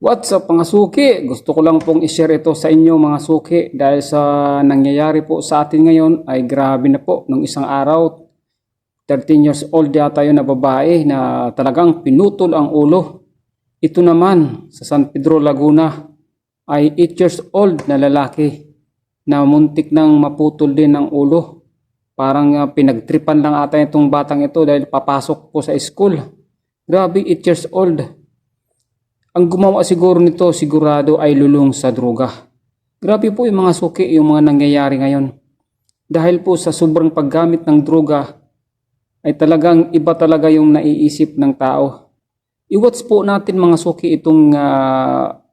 What's up mga suki? Gusto ko lang pong i-share ito sa inyo mga suki dahil sa nangyayari po sa atin ngayon ay grabe na po. Nung isang araw, 13 years old yata yun na babae na talagang pinutol ang ulo. Ito naman sa San Pedro, Laguna ay 8 years old na lalaki na muntik nang maputol din ang ulo. Parang pinagtripan lang ata itong batang ito dahil papasok po sa school. Grabe, 8 years old. Ang gumawa siguro nito sigurado ay lulong sa droga. Grabe po yung mga suki, yung mga nangyayari ngayon. Dahil po sa sobrang paggamit ng droga ay talagang iba talaga yung naiisip ng tao. I-watch po natin mga suki itong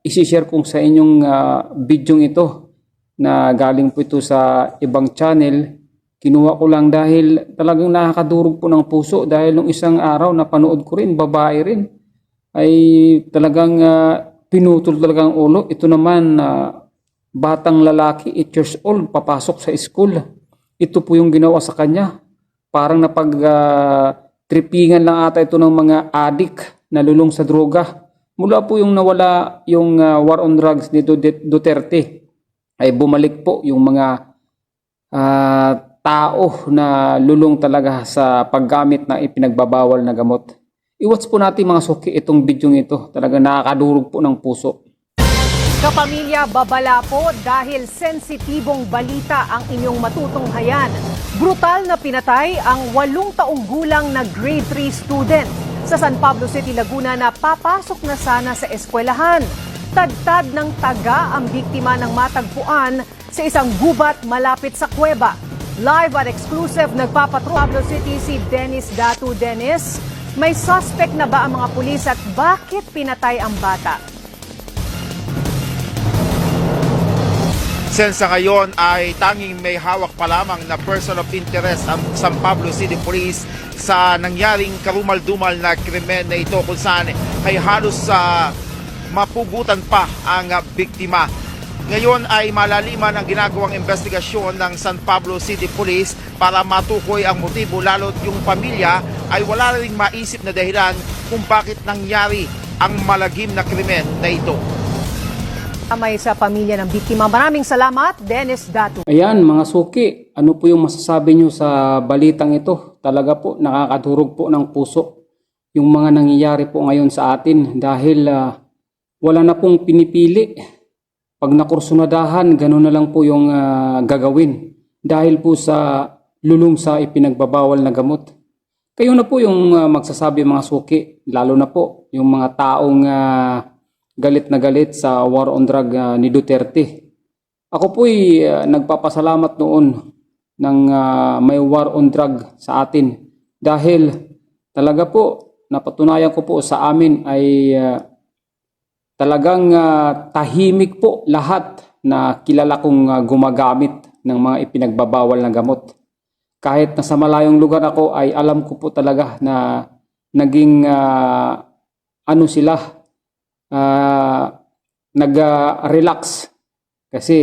isi-share kong sa inyong video ito na galing po ito sa ibang channel. Kinuha ko lang dahil talagang nakakadurog po ng puso dahil nung isang araw napanood ko rin, babae rin. Ay talagang pinutol talagang ulo. Ito naman batang lalaki, 8 years old, papasok sa school. Ito po yung ginawa sa kanya. Parang napag-trippingan lang ata ito ng mga adik na lulong sa droga. Mula po yung nawala yung war on drugs ni Duterte ay bumalik po yung mga tao na lulong talaga sa paggamit na ipinagbabawal na gamot. I-watch po natin mga suki itong video ito. Talaga nakakadurog po ng puso. Kapamilya, babala po dahil sensitibong balita ang inyong matutunghayan. Brutal na pinatay ang 8 taong gulang na grade 3 student sa San Pablo City, Laguna na papasok na sana sa eskwelahan. Tadtad ng taga ang biktima ng matagpuan sa isang gubat malapit sa kuweba. Live at exclusive nagpapatrol Pablo City si Dennis Datu. Dennis, may suspect na ba ang mga pulis at bakit pinatay ang bata? Sa ngayon ay tanging may hawak pa lamang na person of interest ang San Pablo City Police sa nangyaring karumal-dumal na krimen na ito kung saan ay halos mapugutan pa ang biktima. Ngayon ay malaliman ang ginagawang investigasyon ng San Pablo City Police para matukoy ang motibo, lalo't yung pamilya ay wala ring maisip na dahilan kung bakit nangyari ang malagim na krimen na ito. May sa pamilya ng biktima. Maraming salamat, Dennis Datu. Ayan mga suki, ano po yung masasabi nyo sa balitang ito? Talaga po nakakadurog po ng puso yung mga nangyayari po ngayon sa atin dahil wala na pong pinipili. Pag nakursunadahan, gano'n na lang po yung gagawin dahil po sa lulong sa ipinagbabawal na gamot. Kayo na po yung magsasabi mga suki, lalo na po yung mga taong galit na galit sa war on drug ni Duterte. Ako po'y nagpapasalamat noon ng may war on drug sa atin dahil talaga po napatunayan ko po sa amin ay talagang tahimik po lahat na kilala kong gumagamit ng mga ipinagbabawal na gamot. Kahit nasa malayong lugar ako ay alam ko po talaga na naging nag-relax kasi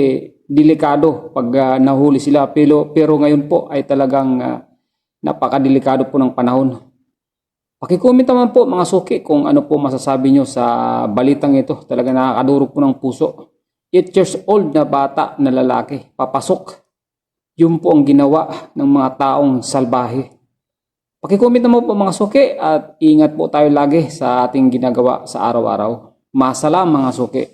delikado pag nahuli sila. Pero ngayon po ay talagang napakadelikado po ng panahon. Paki-comment naman po mga suki kung ano po masasabi nyo sa balitang ito. Talaga nakakadurog po ng puso. 8 years old na bata na lalaki, papasok. Yun po ang ginawa ng mga taong salbahe. Paki-comment naman po mga suki at ingat po tayo lagi sa ating ginagawa sa araw-araw. Masalam mga suki.